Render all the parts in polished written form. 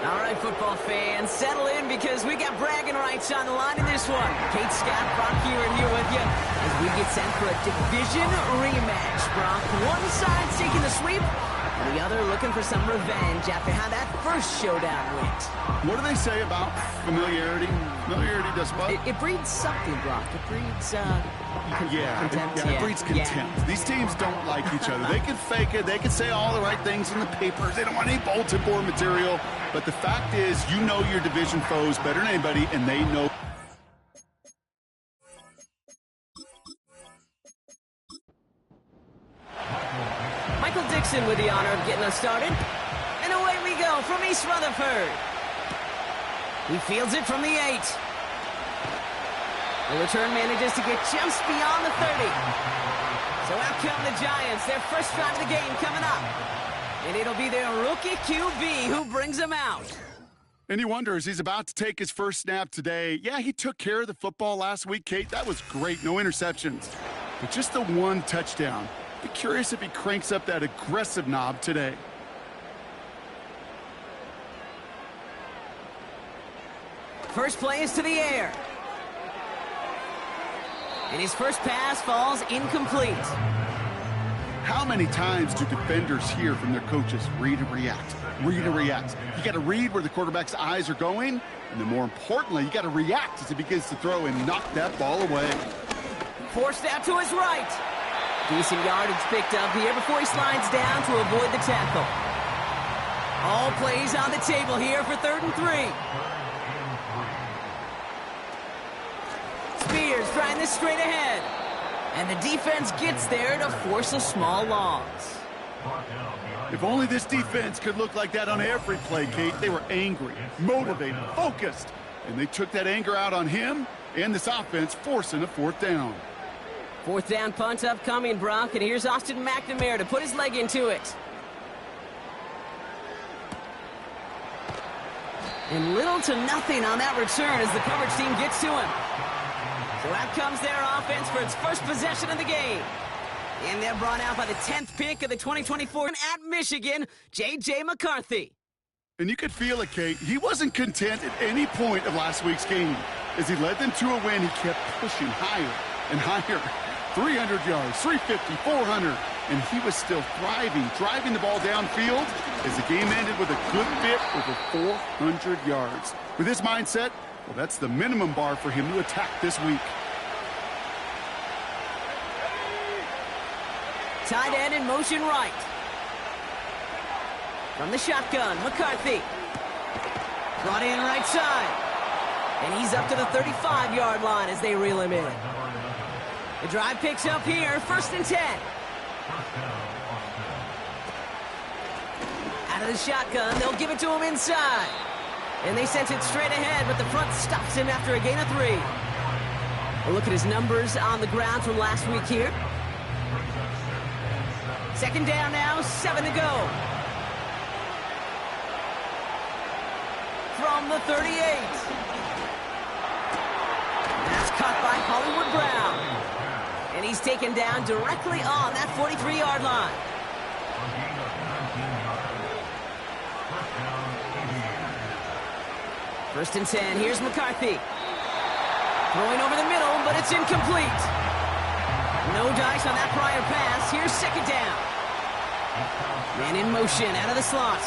All right, football fans, settle in because we got bragging rights on the line in this one. Kate, Scott, Brock here with you as we get set for a division rematch. Brock, one side seeking the sweep, and the other looking for some revenge after how that first showdown went. What do they say about familiarity? Familiarity does what? It breeds something, Brock. It breeds, contempt. It breeds contempt. Yeah. These teams don't like each other. They can fake it. They can say all the right things in the papers. They don't want any bulletin board material. But the fact is, you know your division foes better than anybody, and they know. Michael Dixon with the honor of getting us started. And away we go from East Rutherford. He fields it from the 8. The return manages to get just beyond the 30. So out come the Giants. Their first drive of the game coming up. And it'll be their rookie QB who brings them out. And he wonders, he's about to take his first snap today. Yeah, he took care of the football last week, Kate. That was great. No interceptions. But just the one touchdown. Be curious if he cranks up that aggressive knob today. First play is to the air. And his first pass falls incomplete. How many times do defenders hear from their coaches, read and react, read and react? You got to read where the quarterback's eyes are going, and then more importantly, you got to react as he begins to throw and knock that ball away. Forced out to his right. Decent yardage picked up here before he slides down to avoid the tackle. All plays on the table here for 3rd and 3. Spears trying this straight ahead. And the defense gets there to force a small loss. If only this defense could look like that on every play, Kate. They were angry, motivated, focused. And they took that anger out on him and this offense, forcing a 4th down. 4th down punt upcoming, Brock. And here's Austin McNamara to put his leg into it. And little to nothing on that return as the coverage team gets to him. So out comes their offense for its first possession of the game. And they're brought out by the 10th pick of the 2024 at Michigan, J.J. McCarthy. And you could feel it, Kate. He wasn't content at any point of last week's game. As he led them to a win, he kept pushing higher and higher. 300 yards, 350, 400. And he was still thriving, driving the ball downfield as the game ended with a good bit over 400 yards. With his mindset, well, that's the minimum bar for him to attack this week. Tight end in motion right. From the shotgun, McCarthy. Brought in right side. And he's up to the 35-yard line as they reel him in. The drive picks up here, 1st and 10. Out of the shotgun, they'll give it to him inside. And they sent it straight ahead, but the front stops him after a gain of 3. A look at his numbers on the ground from last week here. 2nd down now, 7 to go. From the 38. That's caught by Hollywood Brown. And he's taken down directly on that 43-yard line. First and 10, here's McCarthy. Throwing over the middle, but it's incomplete. No dice on that prior pass. Here's 2nd down. Man in motion, out of the slot.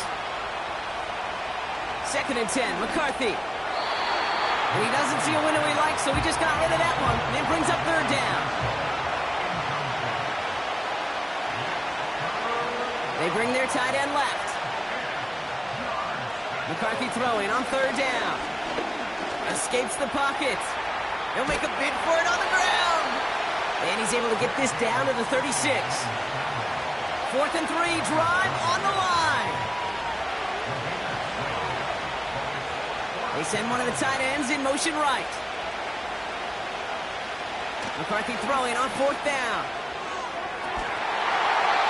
2nd and 10, McCarthy. And he doesn't see a window he likes, so he just got rid of that one. And brings up 3rd down. They bring their tight end left. McCarthy throwing on 3rd down. Escapes the pocket. He'll make a bid for it on the ground. And he's able to get this down to the 36. 4th and 3, drive on the line. They send one of the tight ends in motion right. McCarthy throwing on 4th down.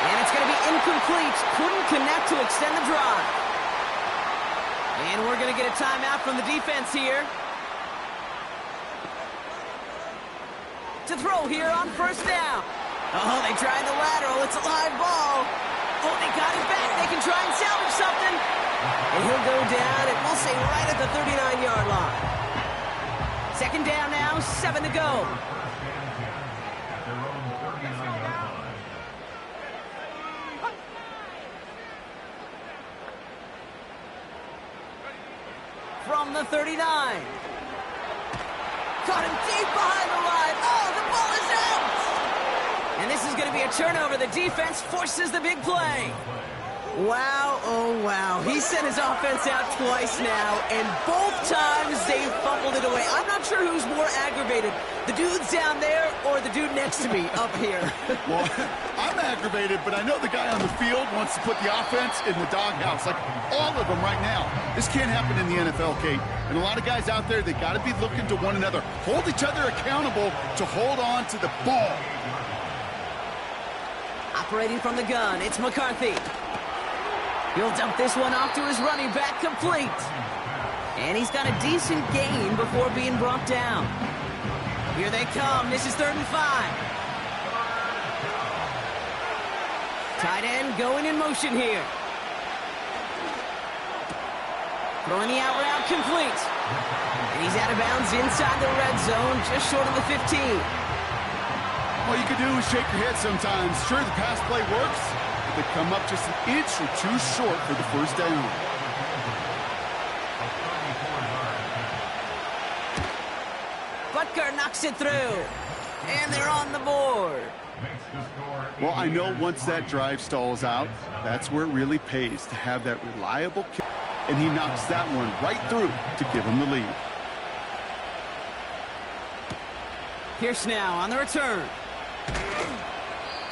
And it's going to be incomplete. Couldn't connect to extend the drive. And we're going to get a timeout from the defense here. To throw here on 1st down. Oh, they tried the lateral. It's a live ball. Oh, they got it back. They can try and salvage something. And he'll go down, and we'll say right at the 39-yard line. Second down now, 7 to go. From the 39. Caught him deep behind the line. Oh, the ball is out! And this is going to be a turnover. The defense forces the big play. Wow, oh wow. He sent his offense out twice now, and both times they fumbled it away. I'm not sure who's more aggravated, the dudes down there or the dude next to me up here. Well, I'm aggravated, but I know the guy on the field wants to put the offense in the doghouse, like all of them right now. This can't happen in the NFL, Kate. And a lot of guys out there, they got to be looking to one another, hold each other accountable to hold on to the ball. Operating from the gun, it's McCarthy. He'll dump this one off to his running back, complete. And he's got a decent gain before being brought down. Here they come. This is 3rd and 5. Tight end going in motion here. Throwing the out route, complete. And he's out of bounds inside the red zone, just short of the 15. All you can do is shake your head sometimes. Sure, the pass play works. They come up just an inch or two short for the first down. Butker knocks it through, and they're on the board. Well, I know once that drive stalls out, that's where it really pays to have that reliable kick, and he knocks that one right through to give him the lead. Pierce now on the return.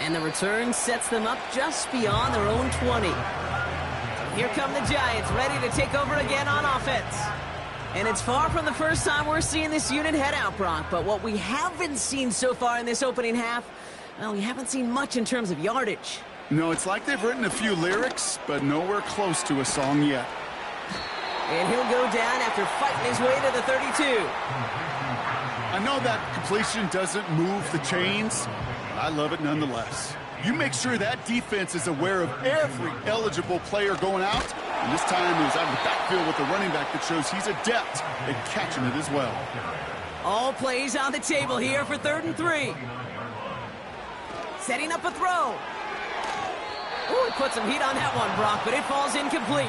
And the return sets them up just beyond their own 20. Here come the Giants, ready to take over again on offense. And it's far from the first time we're seeing this unit head out, Brock. But what we haven't seen so far in this opening half, well, we haven't seen much in terms of yardage. No, it's like they've written a few lyrics, but nowhere close to a song yet. And he'll go down after fighting his way to the 32. I know that completion doesn't move the chains, I love it nonetheless. You make sure that defense is aware of every eligible player going out. And this time he was out of the backfield with a running back that shows he's adept at catching it as well. All plays on the table here for 3rd and 3. Setting up a throw. Ooh, he put some heat on that one, Brock, but it falls incomplete.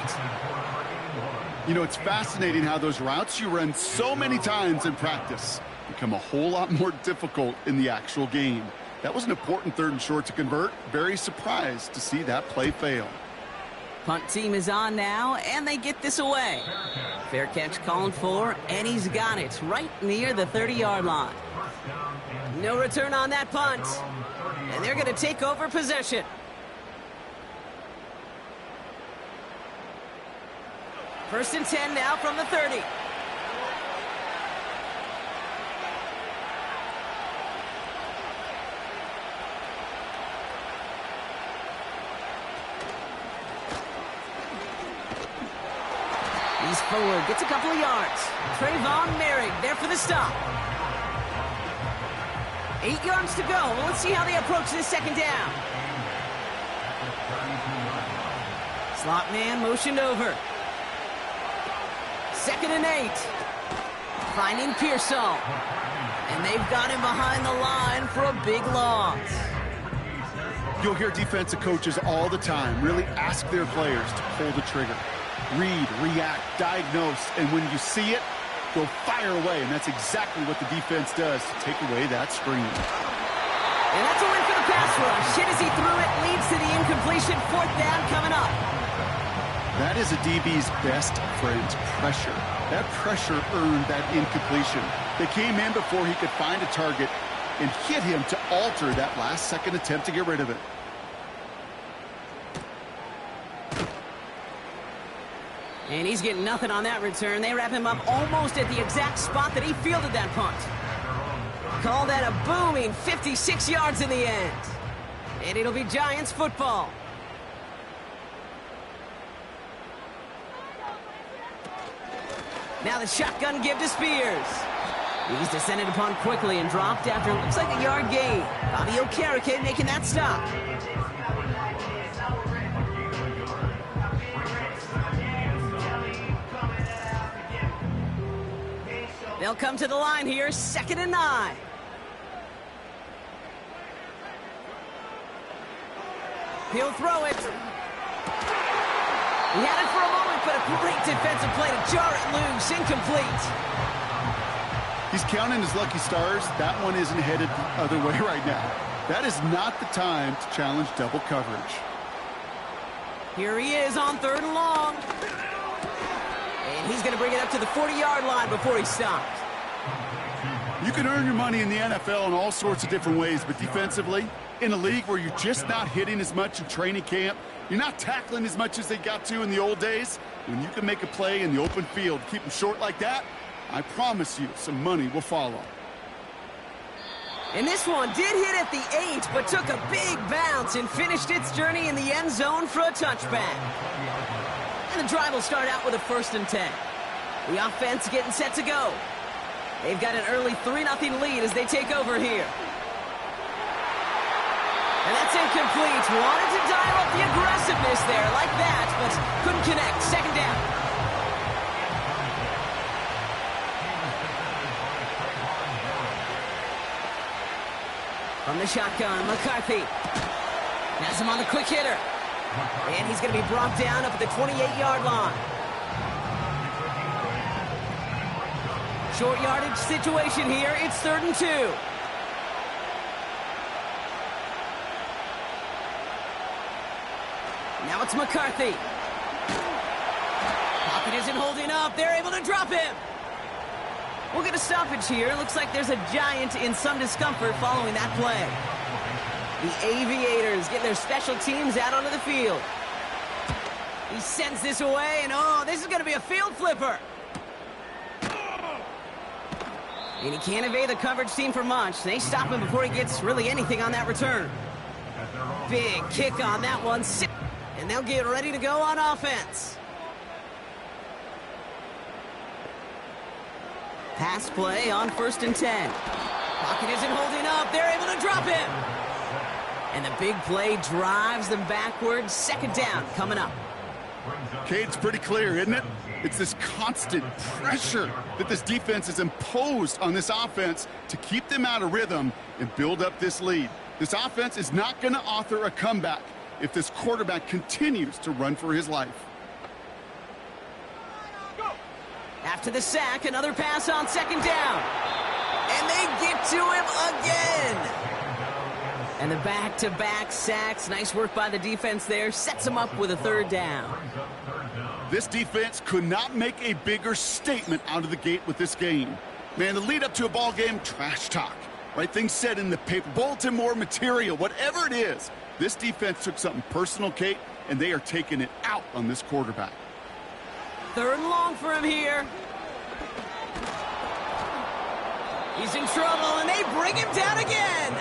You know, it's fascinating how those routes you run so many times in practice become a whole lot more difficult in the actual game. That was an important 3rd and short to convert. Very surprised to see that play fail. Punt team is on now, and they get this away. Fair catch called for, and he's got it right near the 30-yard line. No return on that punt, and they're going to take over possession. First and 10 now from the 30. He's forward, gets a couple of yards. Trayvon Merrick there for the stop. 8 yards to go. Well, let's see how they approach this second down. Slot man motioned over. 2nd and 8. Finding Pearsall. And they've got him behind the line for a big loss. You'll hear defensive coaches all the time really ask their players to pull the trigger. Read, react, diagnose, and when you see it, go fire away. And that's exactly what the defense does to take away that screen. And that's a win for the pass rush. Hit as he threw it, leads to the incompletion. 4th down coming up. That is a DB's best friend, pressure. That pressure earned that incompletion. They came in before he could find a target and hit him to alter that last-second attempt to get rid of it. And he's getting nothing on that return. They wrap him up almost at the exact spot that he fielded that punt. Call that a booming 56 yards in the end. And it'll be Giants football. Now the shotgun give to Spears. He's descended upon quickly and dropped after it looks like a yard gain. Bobby Okereke making that stop. They'll come to the line here, 2nd and 9. He'll throw it. He had it for a moment, but a great defensive play to jar it loose. Incomplete. He's counting his lucky stars. That one isn't headed the other way right now. That is not the time to challenge double coverage. Here he is on 3rd and long. And he's going to bring it up to the 40-yard line before he stops. You can earn your money in the NFL in all sorts of different ways, but defensively, in a league where you're just not hitting as much in training camp, you're not tackling as much as they got to in the old days, when you can make a play in the open field, keep them short like that, I promise you some money will follow. And this one did hit at the 8, but took a big bounce and finished its journey in the end zone for a touchback. And the drive will start out with a 1st and 10. The offense getting set to go. They've got an early 3-0 lead as they take over here. And that's incomplete. Wanted to dial up the aggressiveness there like that, but couldn't connect. 2nd down. From the shotgun, McCarthy has him on the quick hitter. And he's going to be brought down up at the 28-yard line. Short yardage situation here. It's 3rd and 2. Now it's McCarthy. Pocket isn't holding up. They're able to drop him. We'll get a stoppage here. Looks like there's a giant in some discomfort following that play. The Aviators getting their special teams out onto the field. He sends this away, and oh, this is going to be a field flipper. And he can't evade the coverage team for much. They stop him before he gets really anything on that return. Big kick on that one. And they'll get ready to go on offense. Pass play on 1st and 10. Pocket isn't holding up. They're able to drop him. And the big play drives them backwards. 2nd down coming up. Okay, it's pretty clear, isn't it? It's this constant pressure that this defense has imposed on this offense to keep them out of rhythm and build up this lead. This offense is not going to author a comeback if this quarterback continues to run for his life. After the sack, another pass on 2nd down. And they get to him again. And the back-to-back sacks. Nice work by the defense there. Sets him up with a 3rd down. This defense could not make a bigger statement out of the gate with this game. Man, the lead up to a ball game, trash talk. Right, things said in the paper, bulletin board material, whatever it is. This defense took something personal, Kate, and they are taking it out on this quarterback. 3rd and long for him here. He's in trouble, and they bring him down again.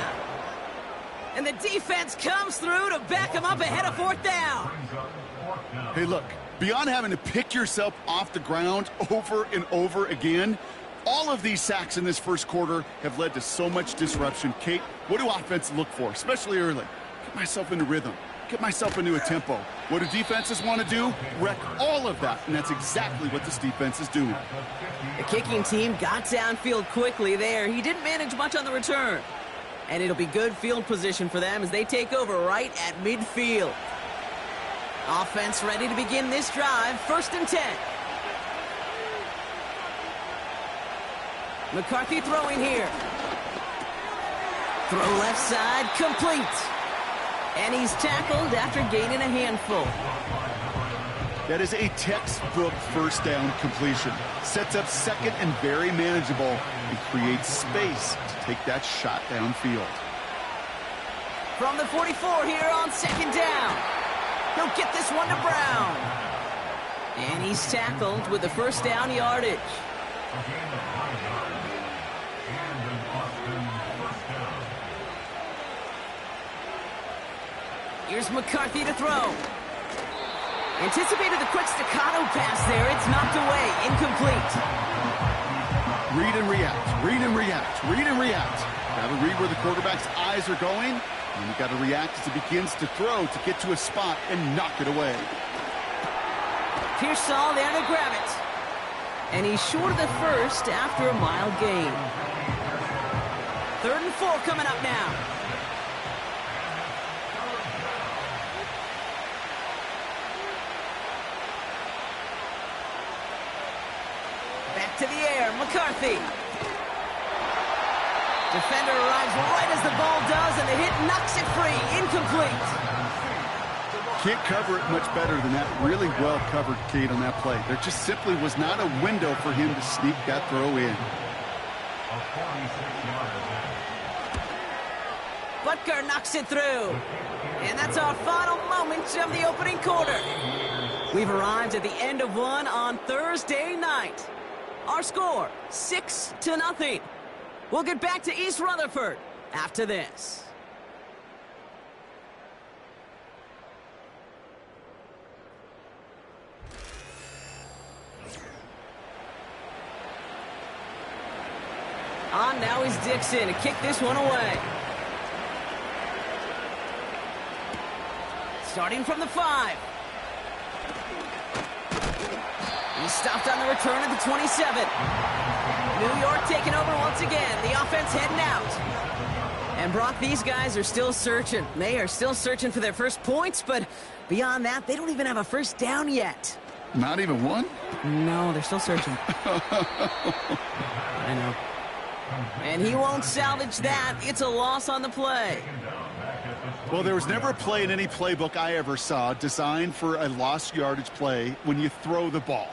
And the defense comes through to back him up ahead of 4th down. Hey, look, beyond having to pick yourself off the ground over and over again, all of these sacks in this first quarter have led to so much disruption. Kate, what do offenses look for, especially early? Get myself into rhythm. Get myself into a tempo. What do defenses want to do? Wreck all of that, and that's exactly what this defense is doing. The kicking team got downfield quickly there. He didn't manage much on the return. And it'll be good field position for them as they take over right at midfield. Offense ready to begin this drive. 1st and 10. McCarthy throwing here. Throw left side, complete. And he's tackled after gaining a handful. That is a textbook 1st down completion. Sets up 2nd and very manageable and creates space to take that shot downfield. From the 44 here on 2nd down. He'll get this one to Brown. And he's tackled with the 1st down yardage. Here's McCarthy to throw. Anticipated the quick staccato pass there. It's knocked away. Incomplete. Read and react. Read and react. Read and react. Got to read where the quarterback's eyes are going. And you got to react as he begins to throw to get to a spot and knock it away. Pearsall there to grab it. And he's short of the first after a mile gain. 3rd and 4 coming up now. Back to the air, McCarthy. Defender arrives right as the ball does, and the hit knocks it free. Incomplete. Can't cover it much better than that. Really well covered, Kate, on that play. There just simply was not a window for him to sneak that throw in. Butker knocks it through. And that's our final moments of the opening quarter. We've arrived at the end of one on Thursday night. Our score, 6-0. We'll get back to East Rutherford after this. On now is Dixon to kick this one away. Starting from the 5. He's stopped on the return at the 27. New York taking over once again. The offense heading out. And Brock, these guys are still searching. They are still searching for their first points, but beyond that, they don't even have a first down yet. Not even one? No, they're still searching. I know. And he won't salvage that. It's a loss on the play. Well, there was never a play in any playbook I ever saw designed for a lost yardage play when you throw the ball.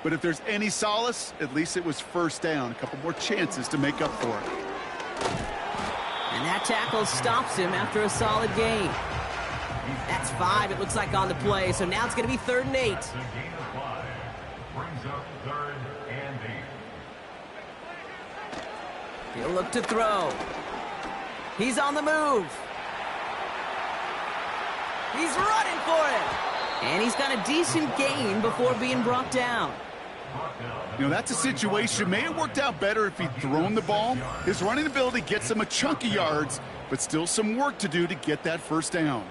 But if there's any solace, at least it was first down. A couple more chances to make up for it. And that tackle stops him after a solid gain. That's 5, it looks like, on the play. So now it's going to be 3rd and 8. He'll look to throw. He's on the move. He's running for it. And he's got a decent gain before being brought down. You know, that's a situation. May have worked out better if he'd thrown the ball. His running ability gets him a chunk of yards, but still some work to do to get that first down.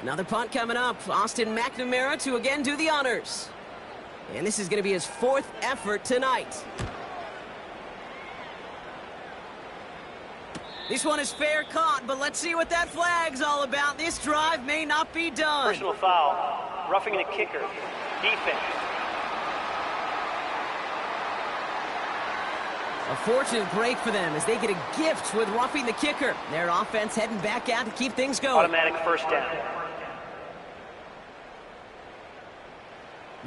Another punt coming up. Austin McNamara to again do the honors. And this is going to be his 4th effort tonight. This one is fair caught, but let's see what that flag's all about. This drive may not be done. Personal foul. Roughing the kicker. Defense. A fortunate break for them as they get a gift with roughing the kicker. Their offense heading back out to keep things going. Automatic first down.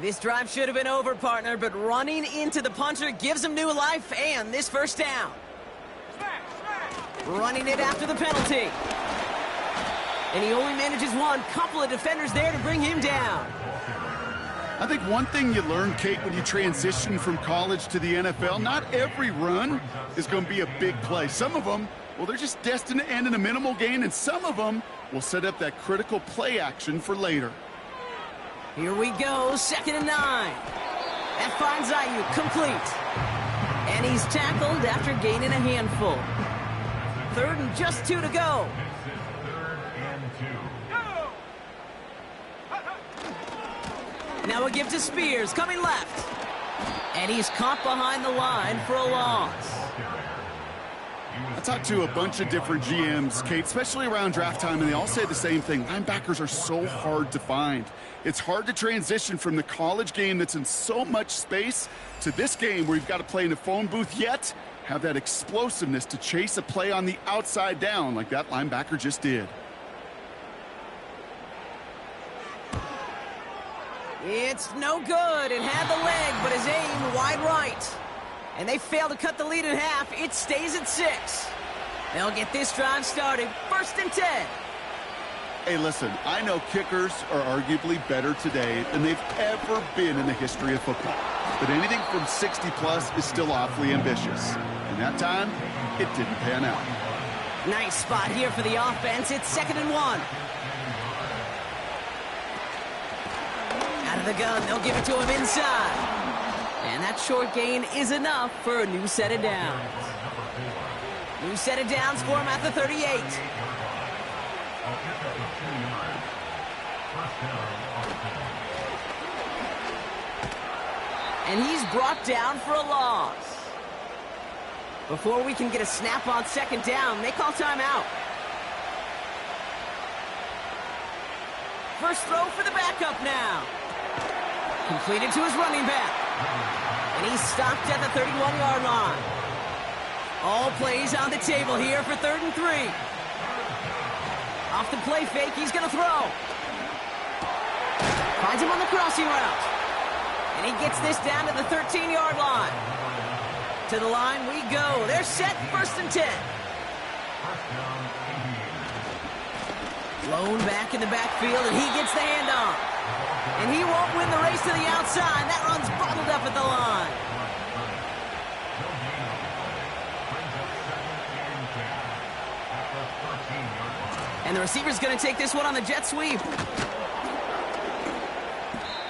This drive should have been over, partner, but running into the punter gives him new life and this first down. Running it after the penalty. And he only manages one. Couple of defenders there to bring him down. I think one thing you learn, Kate, when you transition from college to the NFL, not every run is going to be a big play. Some of them, well, they're just destined to end in a minimal gain, and some of them will set up that critical play action for later. Here we go, 2nd and 9. That finds Ayuk complete. And he's tackled after gaining a handful. 3rd and just 2 to go. Now a give to Spears, coming left. And he's caught behind the line for a loss. I talked to a bunch of different GMs, Kate, especially around draft time, and they all say the same thing. Linebackers are so hard to find. It's hard to transition from the college game that's in so much space to this game where you've got to play in a phone booth, yet have that explosiveness to chase a play on the outside down like that linebacker just did. It's no good. It had the leg, but his aim wide right. And they fail to cut the lead in half. It stays at 6. They'll get this drive started. 1st and 10. Hey, listen, I know kickers are arguably better today than they've ever been in the history of football. But anything from 60+ is still awfully ambitious. And that time, it didn't pan out. Nice spot here for the offense. It's 2nd and 1. Out of the gun, they'll give it to him inside. And that short gain is enough for a new set of downs. New set of downs for him at the 38. And he's brought down for a loss. Before we can get a snap on second down, they call timeout. First throw for the backup now. Completed to his running back. And he's stopped at the 31-yard line. All plays on the table here for 3rd and 3. Off the play fake, he's going to throw. Finds him on the crossing route. And he gets this down to the 13-yard line. To the line we go. They're set, 1st and 10. Blown back in the backfield, and he gets the handoff. And he won't win the race to the outside. That run's bottled up at the line. And the receiver's going to take this one on the jet sweep.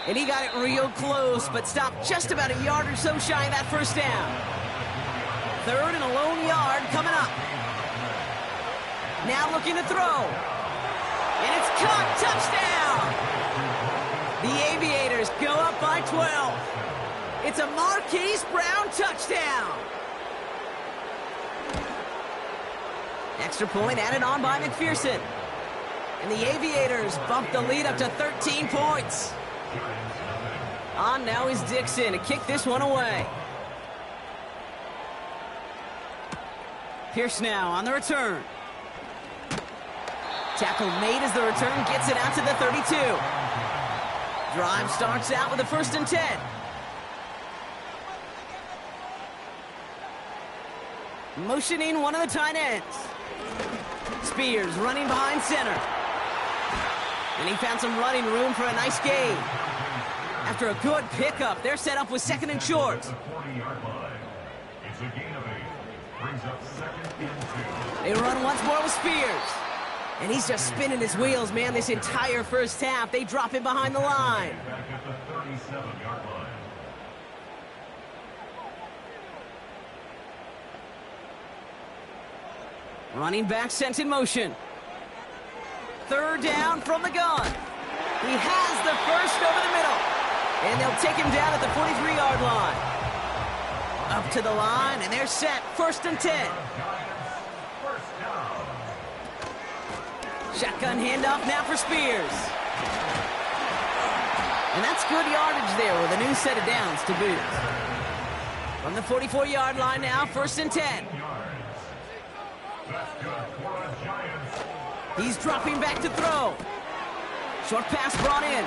And he got it real close, but stopped just about a yard or so shy of that first down. 3rd and a lone yard coming up. Now looking to throw. And it's caught. Touchdown! The Aviators go up by 12. It's a Marquise Brown touchdown. Extra point added on by McPherson. And the Aviators bump the lead up to 13 points. On now is Dixon to kick this one away. Pierce now on the return. Tackle made as the return gets it out to the 32. Drive starts out with a 1st and 10. Motioning one of the tight ends. Spears running behind center. And he found some running room for a nice gain. After a good pickup, they're set up with 2nd and short. They run once more with Spears. And he's just spinning his wheels, man, this entire first half. They drop him behind the line. Running back sent in motion. 3rd down from the gun. He has the first over the middle. And they'll take him down at the 43-yard line. Up to the line, and they're set. 1st and 10. Shotgun handoff now for Spears. And that's good yardage there with a new set of downs to boot. From the 44-yard line now, 1st and 10. He's dropping back to throw. Short pass brought in.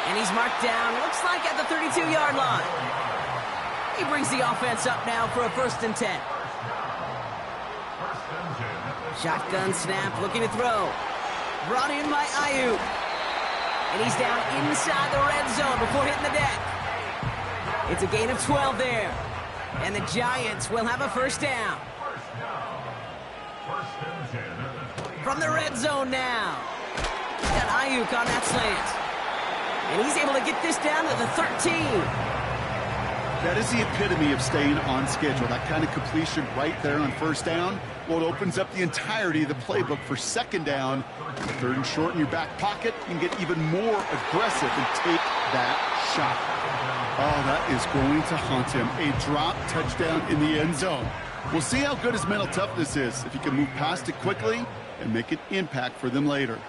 And he's marked down, looks like at the 32-yard line. He brings the offense up now for a 1st and 10. Shotgun snap, looking to throw. Brought in by Ayuk. And he's down inside the red zone before hitting the deck. It's a gain of 12 there. And the Giants will have a 1st down. From the red zone now. Got Ayuk on that slant. And he's able to get this down to the 13. That is the epitome of staying on schedule. That kind of completion right there on 1st down. Well, it opens up the entirety of the playbook for 2nd down. 3rd and short in your back pocket. You can get even more aggressive and take that shot. Oh, that is going to haunt him. A drop touchdown in the end zone. We'll see how good his mental toughness is, if he can move past it quickly and make an impact for them later.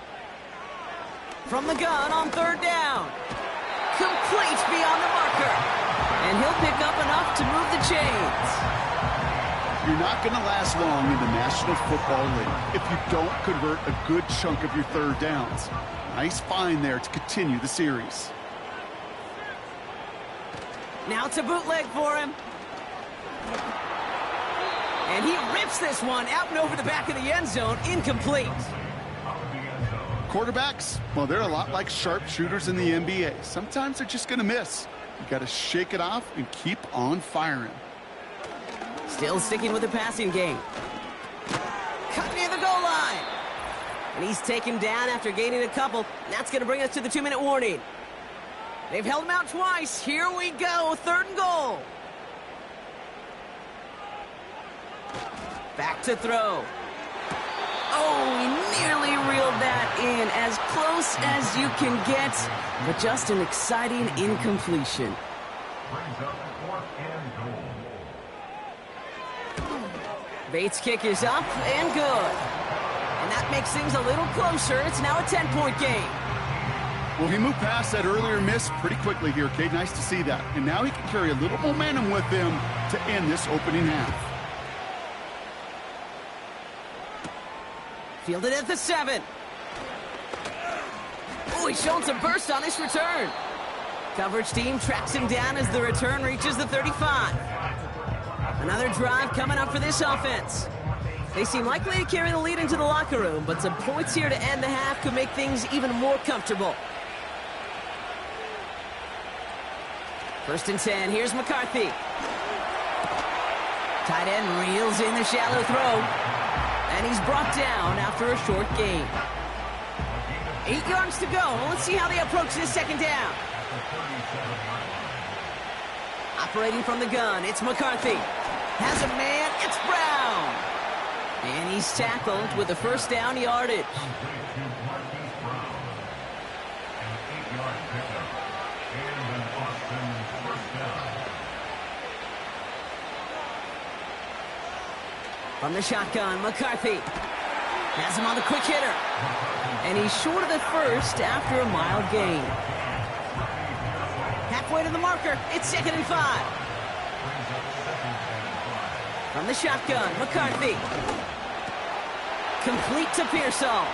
From the gun on 3rd down. Complete beyond the marker. And he'll pick up enough to move the chains. You're not going to last long in the National Football League if you don't convert a good chunk of your 3rd downs. Nice find there to continue the series. Now it's a bootleg for him. And he rips this one out and over the back of the end zone. Incomplete. Quarterbacks, well, they're a lot like sharpshooters in the NBA. Sometimes they're just going to miss. You got to shake it off and keep on firing. Still sticking with the passing game. Cut near the goal line. And he's taken down after gaining a couple. That's going to bring us to the 2-minute warning. They've held him out twice. Here we go. 3rd and goal. Back to throw. Oh, he nearly reeled that in as close close as you can get, but just an exciting incompletion. Bates' kick is up and good. And that makes things a little closer. It's now a 10-point game. Well, he moved past that earlier miss pretty quickly here, Kate. Nice to see that. And now he can carry a little momentum with him to end this opening half. Fielded at the 7. Oh, he's showing some burst on his return. Coverage team tracks him down as the return reaches the 35. Another drive coming up for this offense. They seem likely to carry the lead into the locker room, but some points here to end the half could make things even more comfortable. 1st and 10, here's McCarthy. Tight end reels in the shallow throw. And he's brought down after a short gain. 8 yards to go. Let's see how they approach this 2nd down. Operating from the gun, it's McCarthy. Has a man, it's Brown. And he's tackled with the 1st down yardage. From the shotgun, McCarthy has him on the quick hitter. And he's short of the 1st after a mild gain. Halfway to the marker, it's 2nd and 5. From the shotgun, McCarthy. Complete to Pearsall.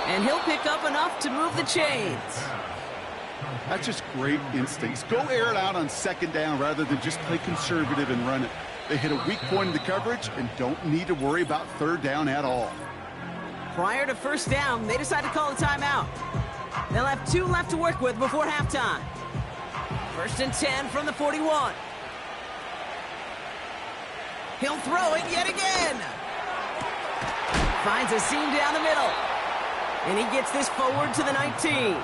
And he'll pick up enough to move the chains. That's just great instincts. Go air it out on 2nd down rather than just play conservative and run it. They hit a weak point in the coverage and don't need to worry about 3rd down at all. Prior to 1st down, they decide to call a timeout. They'll have 2 left to work with before halftime. 1st and 10 from the 41. He'll throw it yet again. Finds a seam down the middle. And he gets this forward to the 19.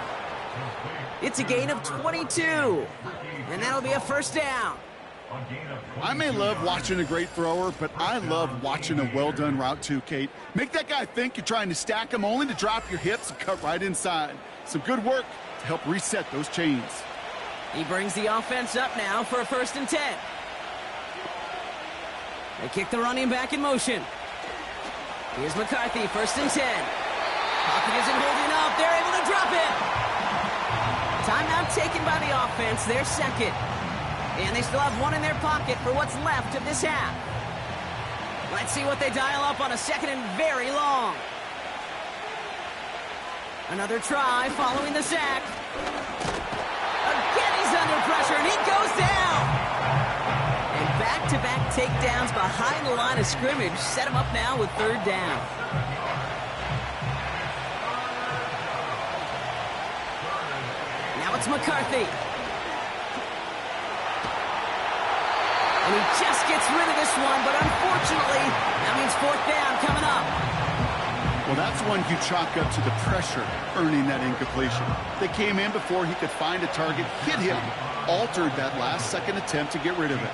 It's a gain of 22. And that'll be a 1st down. I may love watching a great thrower, but I love watching a well-done route too, Kate. Make that guy think you're trying to stack him only to drop your hips and cut right inside. Some good work to help reset those chains. He brings the offense up now for a 1st and 10. They kick the running back in motion. Here's McCarthy, 1st and 10. Pocket isn't holding up. They're able to drop it. Timeout taken by the offense, their 2nd. And they still have 1 in their pocket for what's left of this half. Let's see what they dial up on a 2nd and very long. Another try following the sack. Again, he's under pressure, and he goes down. And back-to-back takedowns behind the line of scrimmage set him up now with 3rd down. Now it's McCarthy. And he just gets rid of this one, but unfortunately, that means 4th down coming up. Well, that's one you chalk up to the pressure earning that incompletion. They came in before he could find a target, hit him, altered that last 2nd attempt to get rid of it.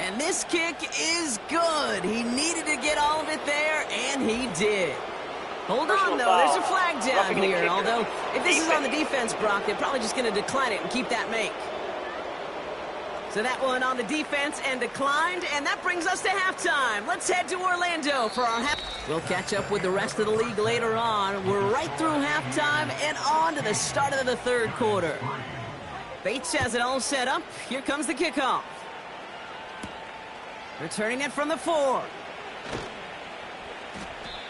And this kick is good. He needed to get all of it there, and he did. Hold on, though. There's a flag down here, although if this is on the defense, Brock, they're probably just going to decline it and keep that make. So that one on the defense and declined, and that brings us to halftime. Let's head to Orlando for our half. We'll catch up with the rest of the league later on. We're right through halftime and on to the start of the 3rd quarter. Bates has it all set up. Here comes the kickoff. Returning it from the 4.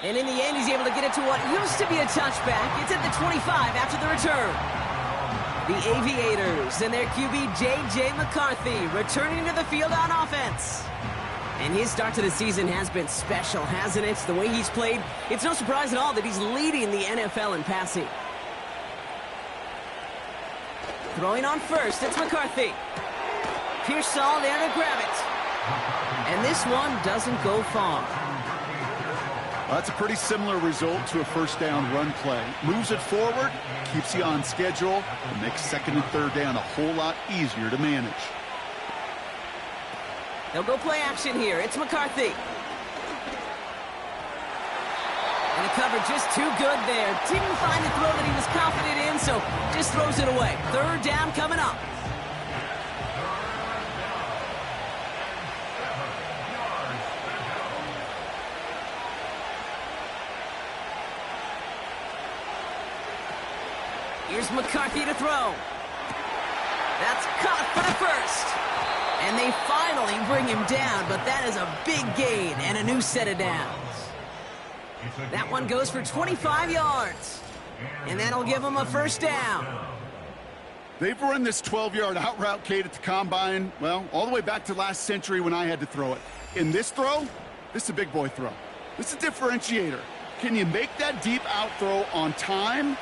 And in the end, he's able to get it to what used to be a touchback. It's at the 25 after the return. The Aviators and their QB, J.J. McCarthy, returning to the field on offense. And his start to the season has been special, hasn't it? The way he's played, it's no surprise at all that he's leading the NFL in passing. Throwing on 1st, it's McCarthy. Pearsall there to grab it. And this one doesn't go far. Well, that's a pretty similar result to a 1st down run play. Moves it forward, keeps you on schedule, and makes 2nd and 3rd down a whole lot easier to manage. They'll go play action here. It's McCarthy. And cover just too good there. Didn't find the throw that he was confident in, so just throws it away. Third down coming up. Here's McCarthy to throw. That's caught for the first. And they finally bring him down, but that is a big gain and a new set of downs. That one goes for 25 yards. And that'll give them a first down. They've run this 12-yard out route, Kate, at the combine, well, all the way back to last century when I had to throw it. In this throw, this is a big boy throw. This is a differentiator. Can you make that deep out throw on time?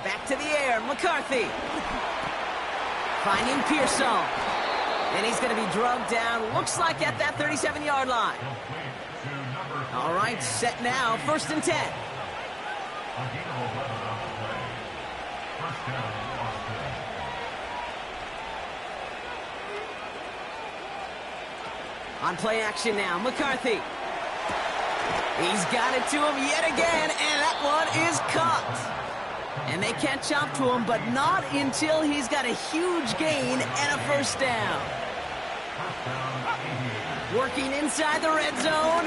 Back to the air, McCarthy. Finding Pearson. And he's going to be drugged down, looks like at that 37-yard line. All right, set now, 1st and 10. On play action now, McCarthy. He's got it to him yet again, and that one is caught. And they catch up to him, but not until he's got a huge gain and a first down. Working inside the red zone.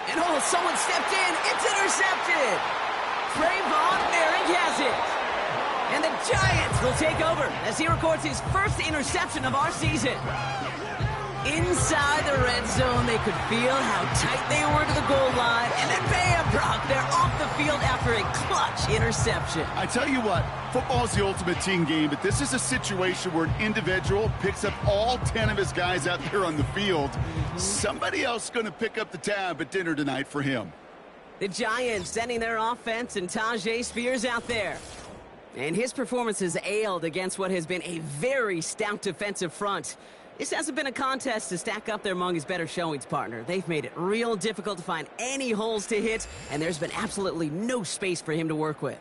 And oh, someone stepped in. It's intercepted. Trayvon Merrick has it. And the Giants will take over as he records his first interception of our season. Inside the red zone, they could feel how tight they were to the goal line. And then bam, Brock, they're off the field after a clutch interception. I tell you what, football is the ultimate team game, but this is a situation where an individual picks up all 10 of his guys out there on the field. Somebody else is going to pick up the tab at dinner tonight for him. The Giants sending their offense and Tajay Spears out there. And his performance has ailed against what has been a very stout defensive front. This hasn't been a contest to stack up there among his better showings, partner. They've made it real difficult to find any holes to hit, and there's been absolutely no space for him to work with.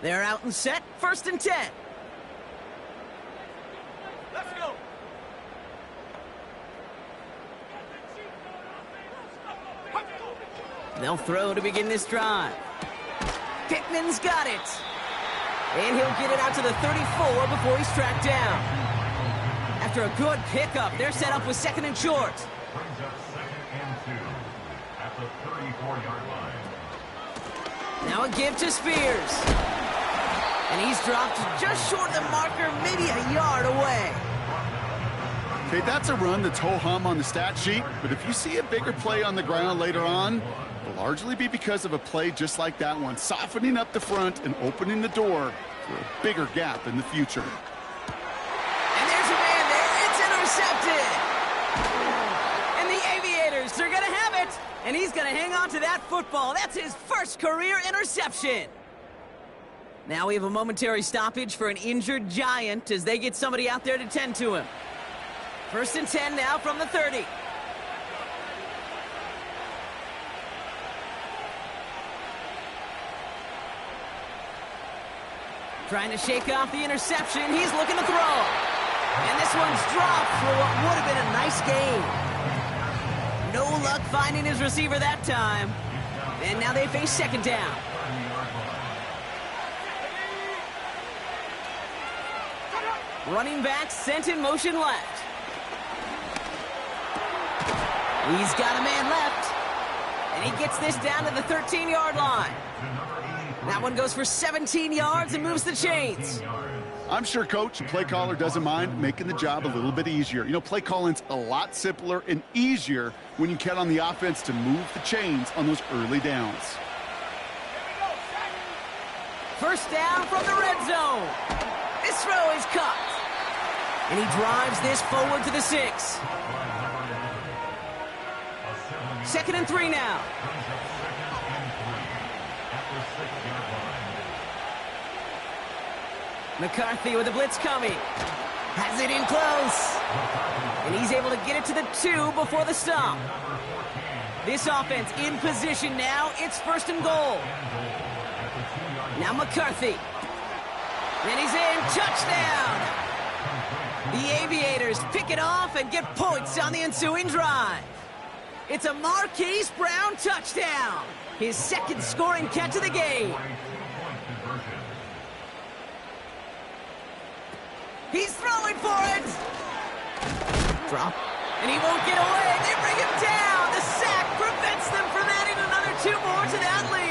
They're out and set, 1st and 10. Let's go. They'll throw to begin this drive. Pittman's got it. And he'll get it out to the 34 before he's tracked down. After a good pickup, they're set up with 2nd and short. Brings up 2nd and 2 at the 34-yard line. Now a give to Spears. And he's dropped just short of the marker, maybe a yard away. Okay, that's a run that's ho-hum on the stat sheet, but if you see a bigger play on the ground later on, it'll largely be because of a play just like that one, softening up the front and opening the door for a bigger gap in the future. And there's a man there. It's intercepted. And the Aviators, they're going to have it. And he's going to hang on to that football. That's his first career interception. Now we have a momentary stoppage for an injured Giant as they get somebody out there to tend to him. 1st and 10 now from the 30. Trying to shake off the interception. He's looking to throw. And this one's dropped for what would have been a nice gain. No luck finding his receiver that time. And now they face 2nd down. Running back sent in motion left. He's got a man left. And he gets this down to the 13-yard line. That one goes for 17 yards and moves the chains. I'm sure, Coach, the play caller doesn't mind making the job a little bit easier. You know, play calling's a lot simpler and easier when you count on the offense to move the chains on those early downs. 1st down from the red zone. This throw is caught. And he drives this forward to the 6. 2nd and 3 now. McCarthy with the blitz coming. Has it in close. And he's able to get it to the 2 before the stop. This offense in position now. It's 1st and goal. Now McCarthy. And he's in. Touchdown! The Aviators pick it off and get points on the ensuing drive. It's a Marquise Brown touchdown. His second scoring catch of the game. He's throwing for it. Drop. And he won't get away. They bring him down. The sack prevents them from adding another 2 more to that lead.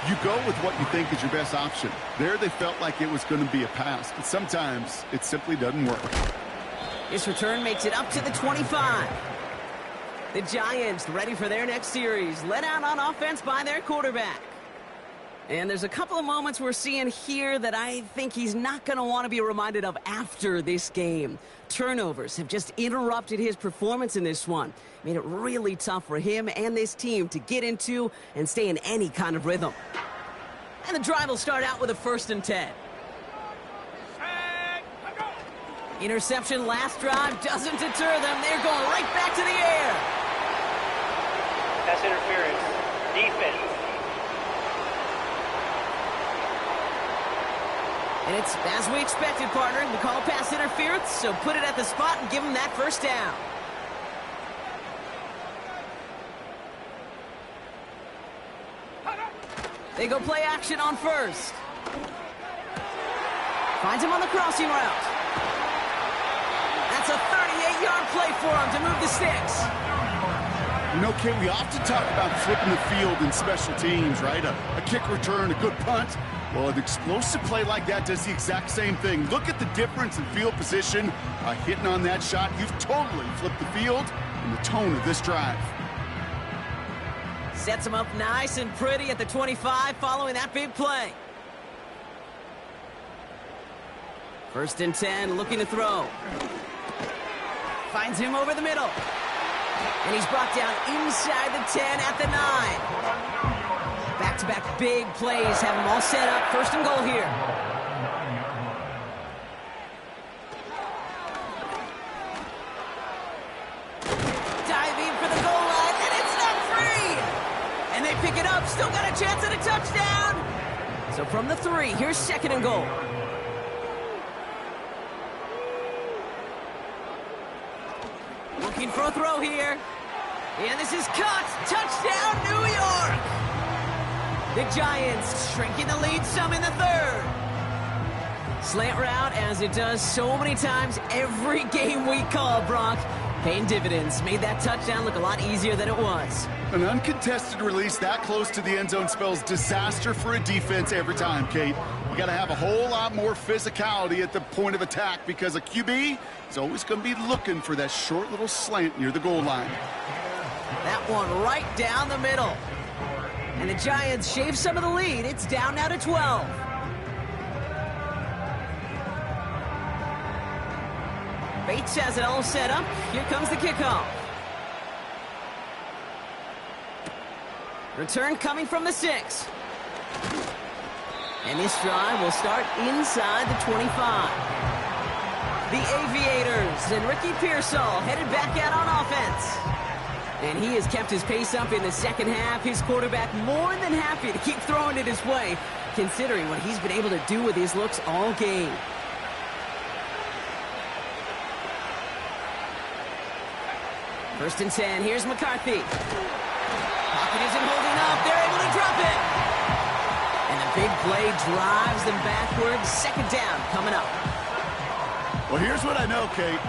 You go with what you think is your best option. There they felt like it was going to be a pass, but sometimes it simply doesn't work. This return makes it up to the 25. The Giants ready for their next series, led out on offense by their quarterback. And there's a couple of moments we're seeing here that I think he's not going to want to be reminded of after this game. Turnovers have just interrupted his performance in this one. Made it really tough for him and this team to get into and stay in any kind of rhythm. And the drive will start out with a 1st and 10. Interception last drive doesn't deter them. They're going right back to the air. Pass interference. Defense. And it's as we expected, partner. We call pass interference, so put it at the spot and give him that 1st down. They go play action on 1st. Finds him on the crossing route. That's a 38-yard play for him to move the sticks. You know, Kate, we often talk about flipping the field in special teams, right? A kick return, a good punt. Well, an explosive play like that does the exact same thing. Look at the difference in field position. By hitting on that shot, you've totally flipped the field and the tone of this drive. Sets him up nice and pretty at the 25 following that big play. 1st and 10, looking to throw. Finds him over the middle. And he's brought down inside the 10 at the 9. Back-to-back big plays have them all set up. 1st and goal here. Diving for the goal line, and it's not free! And they pick it up, still got a chance at a touchdown! So from the 3, here's 2nd and goal. Looking for a throw here. And this is caught. Touchdown, New York! The Giants shrinking the lead some in the 3rd. Slant route, as it does so many times every game we call, Brock. Paying dividends. Made that touchdown look a lot easier than it was. An uncontested release that close to the end zone spells disaster for a defense every time, Kate. You got to have a whole lot more physicality at the point of attack because a QB is always going to be looking for that short little slant near the goal line. That one right down the middle. And the Giants shave some of the lead. It's down now to 12. Bates has it all set up. Here comes the kickoff. Return coming from the 6. And this drive will start inside the 25. The Aviators and Ricky Pearsall headed back out on offense. And he has kept his pace up in the 2nd half. His quarterback more than happy to keep throwing it his way, considering what he's been able to do with his looks all game. First and 10, here's McCarthy. Pocket isn't holding up, they're able to drop it. And the big play drives them backwards. 2nd down coming up. Well, here's what I know, Kate.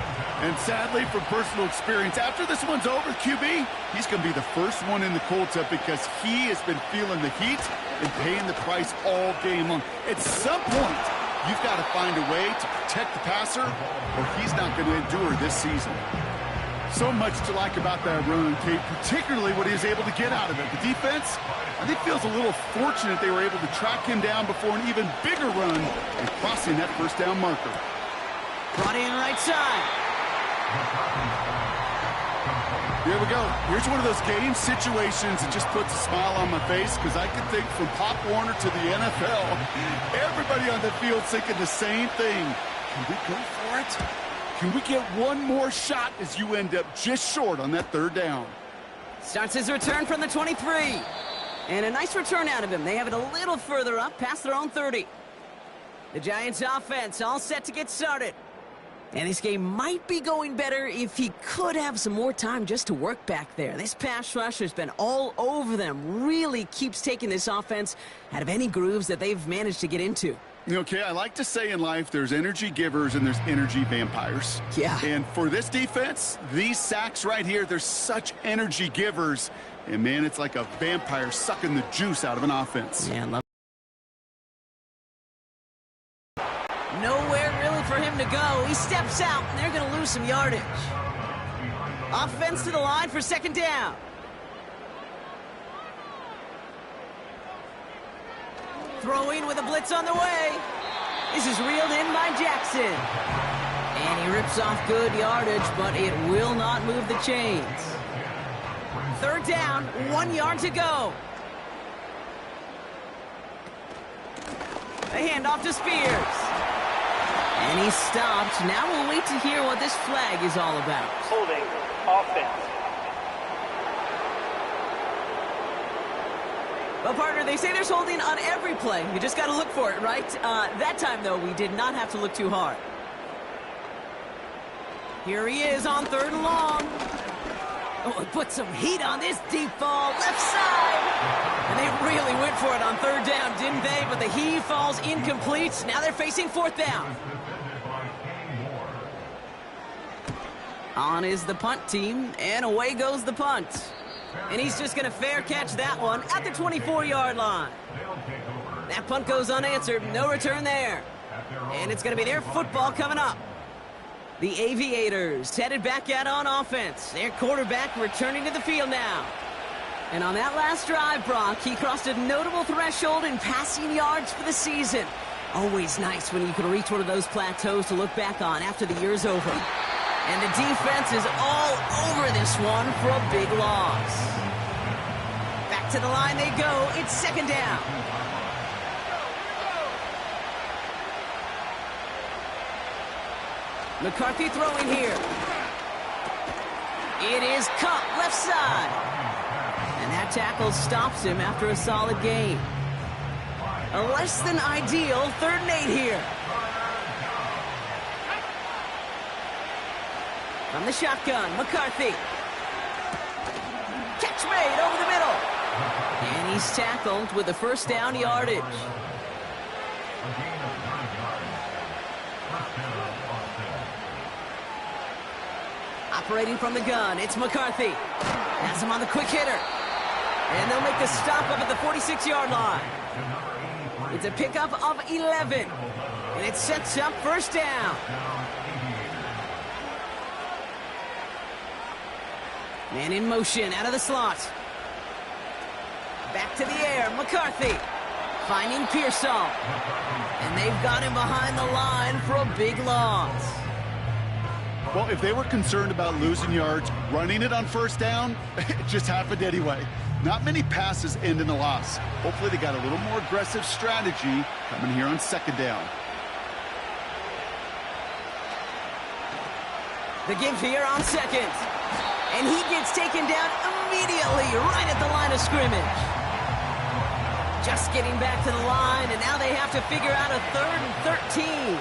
And sadly, from personal experience, after this one's over, QB, he's going to be the first one in the cold tub because he has been feeling the heat and paying the price all game long. At some point, you've got to find a way to protect the passer or he's not going to endure this season. So much to like about that run, Kate, particularly what he was able to get out of it. The defense, I think, feels a little fortunate they were able to track him down before an even bigger run and crossing that 1st down marker. Brought in right side. Here we go. Here's one of those game situations that just puts a smile on my face because I can think from Pop Warner to the NFL, everybody on the field thinking the same thing. Can we go for it? Can we get one more shot as you end up just short on that 3rd down? Starts his return from the 23. And a nice return out of him. They have it a little further up, past their own 30. The Giants offense all set to get started. And this game might be going better if he could have some more time just to work back there. This pass rush has been all over them. Really keeps taking this offense out of any grooves that they've managed to get into. Okay, I like to say in life there's energy givers and there's energy vampires. Yeah. And for this defense, these sacks right here, they're such energy givers. And, man, it's like a vampire sucking the juice out of an offense. Yeah, nowhere really for him to go. He steps out, and they're going to lose some yardage. Offense to the line for second down. Throwing with a blitz on the way. This is reeled in by Jackson. And he rips off good yardage, but it will not move the chains. Third down, 1 yard to go. A handoff to Spears. And he stopped. Now we'll wait to hear what this flag is all about. Holding. Offense. Well, partner, they say there's holding on every play. You just got to look for it, right? That time, though, we did not have to look too hard. Here he is on 3rd and long. Oh, he put some heat on this deep ball, left side. And they really went for it on 3rd down, didn't they? But the heave falls incomplete. Now they're facing 4th down. On is the punt team, and away goes the punt. And he's just going to fair catch that one at the 24-yard line. That punt goes unanswered. No return there. And it's going to be their football coming up. The Aviators headed back out on offense. Their quarterback returning to the field now. And on that last drive, Brock, he crossed a notable threshold in passing yards for the season. Always nice when you can reach one of those plateaus to look back on after the year's over. And the defense is all over this one for a big loss. Back to the line they go. It's second down. McCarthy throwing here. It is caught left side. And that tackle stops him after a solid gain. A less than ideal 3rd and 8 here. From the shotgun, McCarthy. Catch made over the middle. And he's tackled with the first down yardage. Operating from the gun, it's McCarthy. Has him on the quick hitter. And they'll make the stop up at the 46-yard line. It's a pickup of 11. And it sets up first down. Man in motion, out of the slot. Back to the air, McCarthy. Finding Pearsall. And they've got him behind the line for a big loss. Well, if they were concerned about losing yards, running it on first down, it just happened anyway. Not many passes end in a loss. Hopefully they got a little more aggressive strategy coming here on second down. The give here on second. And he gets taken down immediately right at the line of scrimmage. Just getting back to the line, and now they have to figure out a 3rd and 13.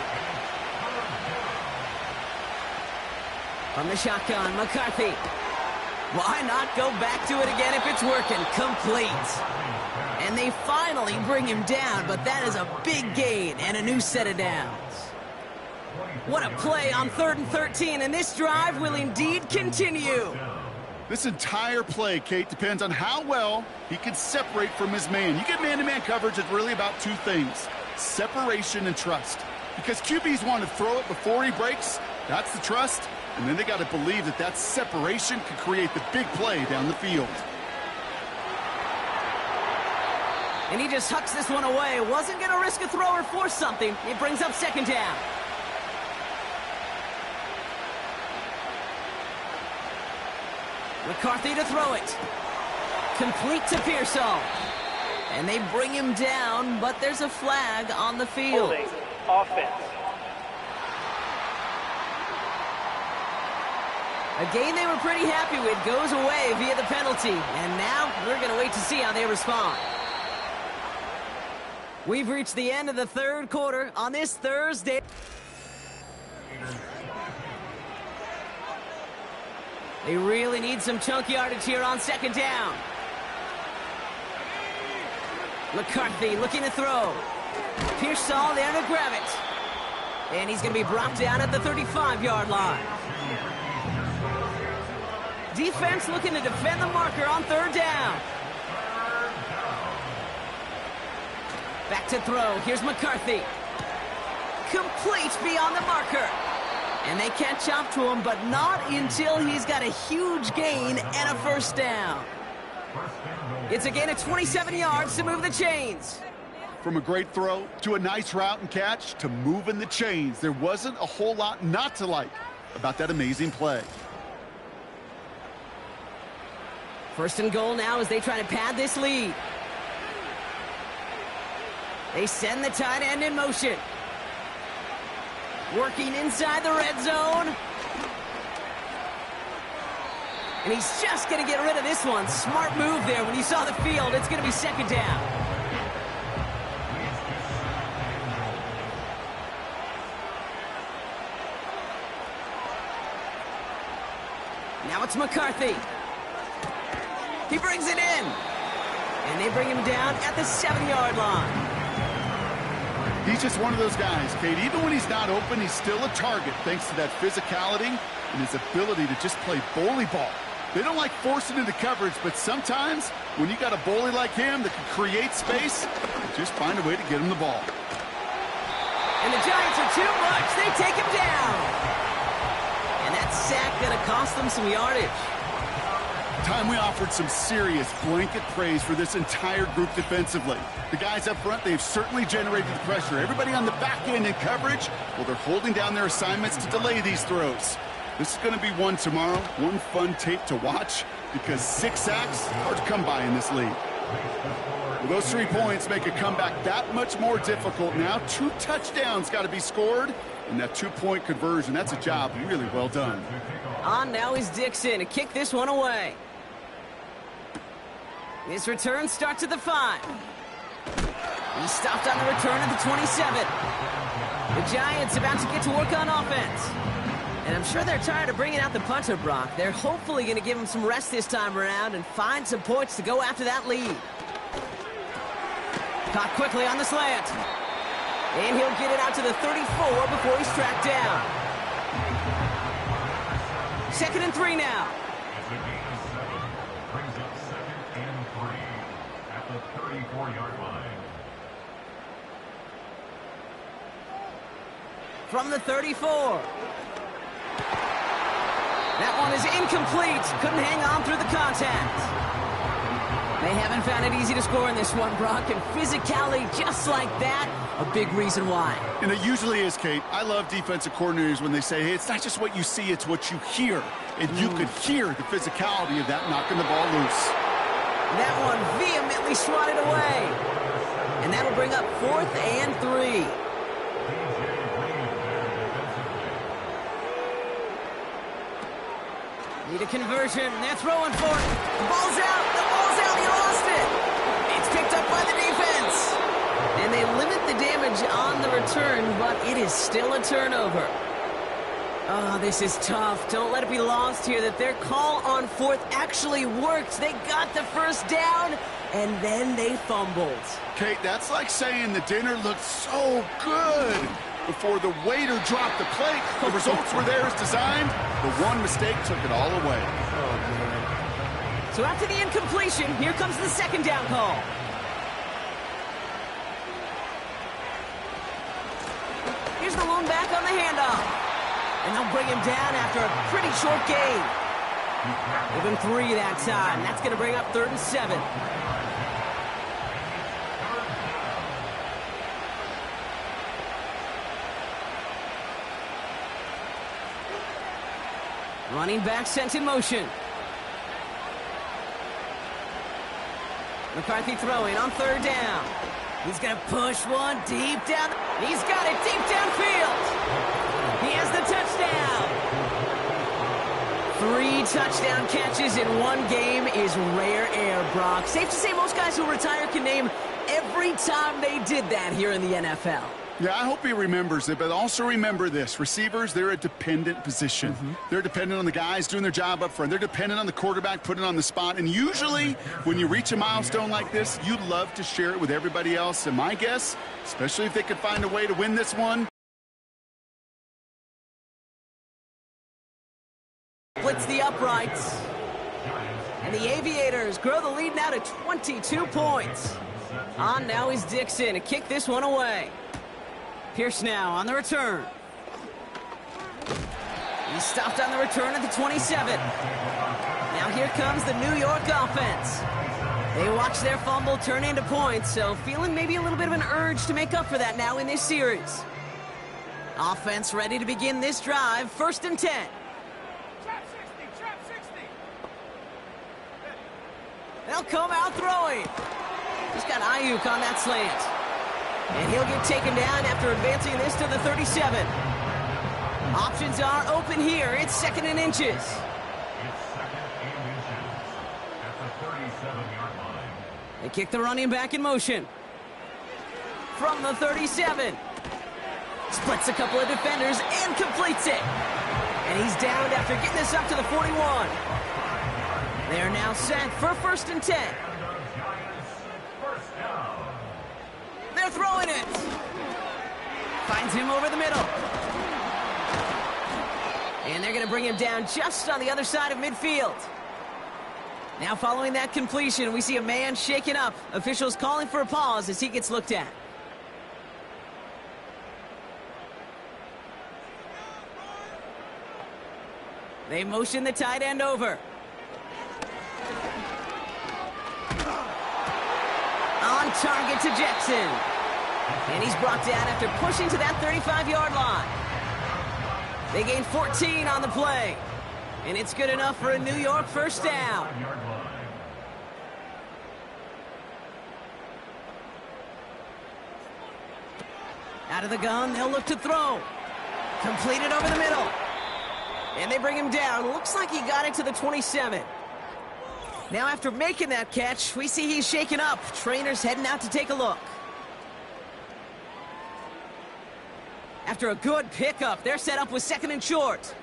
From the shotgun, McCarthy. Why not go back to it again if it's working? Complete. And they finally bring him down, but that is a big gain and a new set of downs. What a play on 3rd and 13, and this drive will indeed continue. This entire play, Kate, depends on how well he can separate from his man. You get man-to-man coverage, it's really about 2 things, separation and trust. Because QBs want to throw it before he breaks, that's the trust, and then they got to believe that that separation could create the big play down the field. And he just hucks this one away. Wasn't going to risk a throw or force something. It brings up second down. McCarthy to throw it. Complete to Pearsall. And they bring him down, but there's a flag on the field. Holding. Offense. A game they were pretty happy with goes away via the penalty. And now we're going to wait to see how they respond. We've reached the end of the third quarter on this Thursday. They really need some chunk yardage here on second down. McCarthy looking to throw. Pearsall there to grab it. And he's going to be brought down at the 35-yard line. Defense looking to defend the marker on third down. Back to throw. Here's McCarthy. Complete beyond the marker. And they catch up to him, but not until he's got a huge gain and a first down. It's a gain of 27 yards to move the chains. From a great throw to a nice route and catch to moving the chains, there wasn't a whole lot not to like about that amazing play. First and goal now as they try to pad this lead. They send the tight end in motion. Working inside the red zone. And he's just going to get rid of this one. Smart move there when you saw the field. It's going to be second down. Now it's McCarthy. He brings it in. And they bring him down at the 7-yard line. He's just one of those guys, Kate. Even when he's not open, he's still a target thanks to that physicality and his ability to just play bully ball. They don't like forcing into coverage, but sometimes when you got a bully like him that can create space, just find a way to get him the ball. And the Giants are too much. They take him down. And that sack going to cost them some yardage. Time we offered some serious blanket praise for this entire group defensively. The guys up front, they've certainly generated the pressure. Everybody on the back end in coverage, well, they're holding down their assignments to delay these throws. This is going to be one tomorrow, one fun tape to watch, because 6 sacks, hard to come by in this league. Well, those 3 points make a comeback that much more difficult now. 2 touchdowns got to be scored, and that 2-point conversion, that's a job really well done. On now is Dixon to kick this one away. His return starts at the 5. He stopped on the return at the 27. The Giants about to get to work on offense. And I'm sure they're tired of bringing out the punter, Brock. They're hopefully going to give him some rest this time around and find some points to go after that lead. Caught quickly on the slant. And he'll get it out to the 34 before he's tracked down. 2nd and 3 now. It's a gain of 7. Brings up 2nd and 3 at the 34-yard line. From the 34. That one is incomplete. Couldn't hang on through the contact. They haven't found it easy to score in this one, Brock, and physicality just like that, a big reason why. And it usually is, Kate. I love defensive coordinators when they say, hey, it's not just what you see, it's what you hear. And you could hear the physicality of that knocking the ball loose. That one vehemently swatted away. And that'll bring up 4th and 3. Need a conversion. They're throwing for it. The ball's out. The ball's out. He lost it. It's picked up by the defense. And they limit the damage on the return, but it is still a turnover. Oh, this is tough. Don't let it be lost here that their call on 4th actually worked. They got the first down, and then they fumbled. Kate, that's like saying the dinner looked so good before the waiter dropped the plate. The results were there as designed. The one mistake took it all away. Oh, man. So after the incompletion, here comes the 2nd down call. Here's the lone back on the handoff. And they'll bring him down after a pretty short gain. Give him 3 that time. That's going to bring up 3rd and 7. Running back sent in motion. McCarthy throwing on 3rd down. He's going to push one deep down. He's got it deep downfield. He has the touchdown. 3 touchdown catches in one game is rare air, Brock. Safe to say most guys who retire can name every time they did that here in the NFL. Yeah, I hope he remembers it, but also remember this. Receivers, they're a dependent position. They're dependent on the guys doing their job up front. They're dependent on the quarterback putting it on the spot. And usually, when you reach a milestone like this, you'd love to share it with everybody else. And my guess, especially if they could find a way to win this one, blitz the uprights. And the Aviators grow the lead now to 22 points. On now is Dixon to kick this one away. Pierce now on the return. He's stopped on the return at the 27. Now here comes the New York offense. They watch their fumble turn into points, so feeling maybe a little bit of an urge to make up for that now in this series. Offense ready to begin this drive, 1st and 10. They'll come out throwing. He's got Ayuk on that slant. And he'll get taken down after advancing this to the 37. Options are open here. It's 2nd and inches. It's 2nd and inches at the 37-yard line. They kick the running back in motion. From the 37. Splits a couple of defenders and completes it. And he's downed after getting this up to the 41. They're now set for 1st and 10. They're throwing it. Finds him over the middle. And they're going to bring him down just on the other side of midfield. Now following that completion, we see a man shaken up. Officials calling for a pause as he gets looked at. They motion the tight end over. On target to Jackson. And he's brought down after pushing to that 35-yard line. They gain 14 on the play. And it's good enough for a New York 1st down. Out of the gun, they'll look to throw. Completed over the middle. And they bring him down. Looks like he got it to the 27. Now after making that catch, we see he's shaken up. Trainers heading out to take a look. After a good pickup, they're set up with 2nd and short.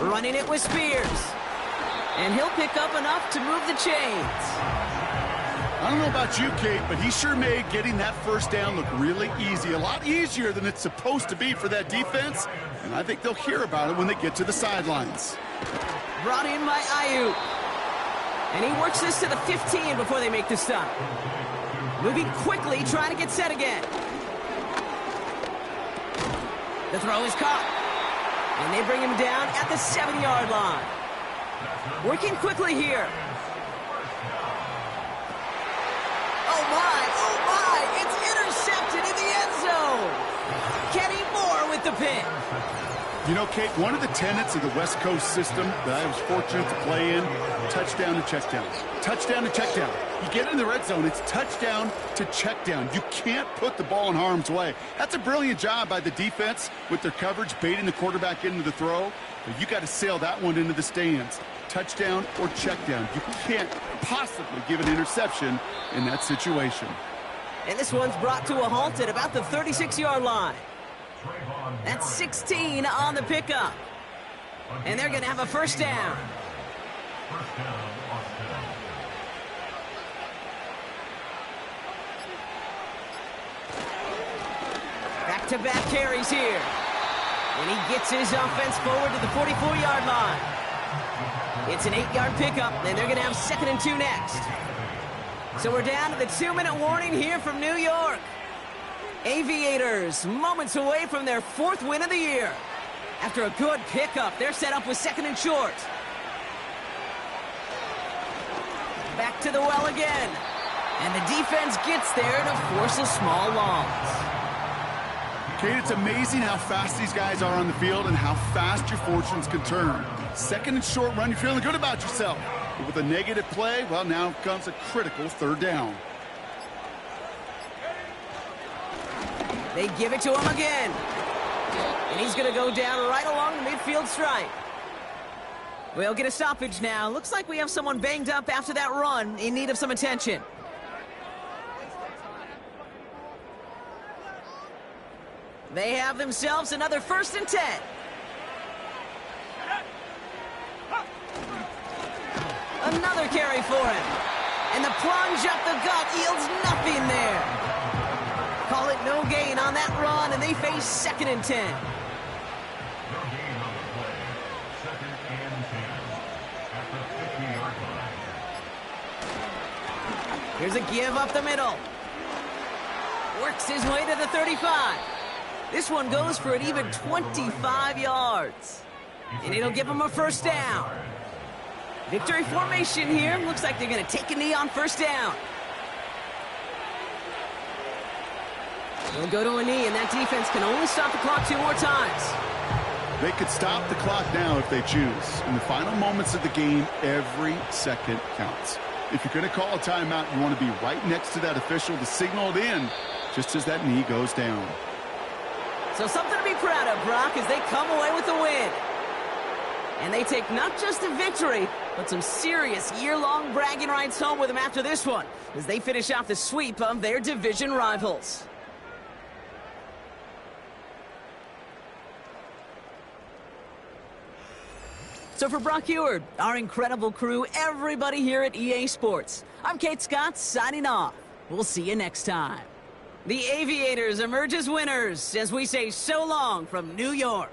Running it with Spears. And he'll pick up enough to move the chains. I don't know about you, Kate, but he sure made getting that 1st down look really easy. A lot easier than it's supposed to be for that defense. And I think they'll hear about it when they get to the sidelines. Brought in by Ayuk. And he works this to the 15 before they make the stop. Moving quickly, trying to get set again. The throw is caught. And they bring him down at the 7-yard line. Working quickly here. Oh my, it's intercepted in the end zone. Kenny Moore with the pick. You know, Kate, one of the tenets of the West Coast system that I was fortunate to play in, touchdown to check down. Touchdown to check down. You get in the red zone, it's touchdown to check down. You can't put the ball in harm's way. That's a brilliant job by the defense with their coverage, baiting the quarterback into the throw. But you got to sail that one into the stands. Touchdown or check down. You can't possibly give an interception in that situation. And this one's brought to a halt at about the 36-yard line. That's 16 on the pickup. And they're going to have a 1st down. Back-to-back carries here. And he gets his offense forward to the 44-yard line. It's an 8-yard pickup, and they're going to have 2nd and 2 next. So we're down to the 2-minute warning here from New York. Aviators moments away from their 4th win of the year. After a good pickup, they're set up with 2nd and short. Back to the well again. And the defense gets there to force a small loss. Kate, it's amazing how fast these guys are on the field and how fast your fortunes can turn. 2nd and short run, you're feeling good about yourself. But with a negative play, well, now comes a critical 3rd down. They give it to him again. And he's going to go down right along the midfield stripe. We'll get a stoppage now. Looks like we have someone banged up after that run, in need of some attention. They have themselves another 1st and 10. Another carry for him. And the plunge up the gut yields nothing there. Call it no gain on that run, and they face 2nd and 10. No gain on the play. 2nd and 10 at the 50-yard line. Here's a give up the middle. Works his way to the 35. This one goes for an even 25 yards. And it'll give him a 1st down. Victory formation here. Looks like they're going to take a knee on 1st down. They'll go to a knee, and that defense can only stop the clock 2 more times. They could stop the clock now if they choose. In the final moments of the game, every second counts. If you're going to call a timeout, you want to be right next to that official to signal it in just as that knee goes down. So something to be proud of, Brock, as they come away with the win. And they take not just a victory, but some serious year-long bragging rights home with them after this one, as they finish off the sweep of their division rivals. So for Brock Heward, our incredible crew, everybody here at EA Sports, I'm Kate Scott signing off. We'll see you next time. The Aviators emerge as winners as we say so long from New York.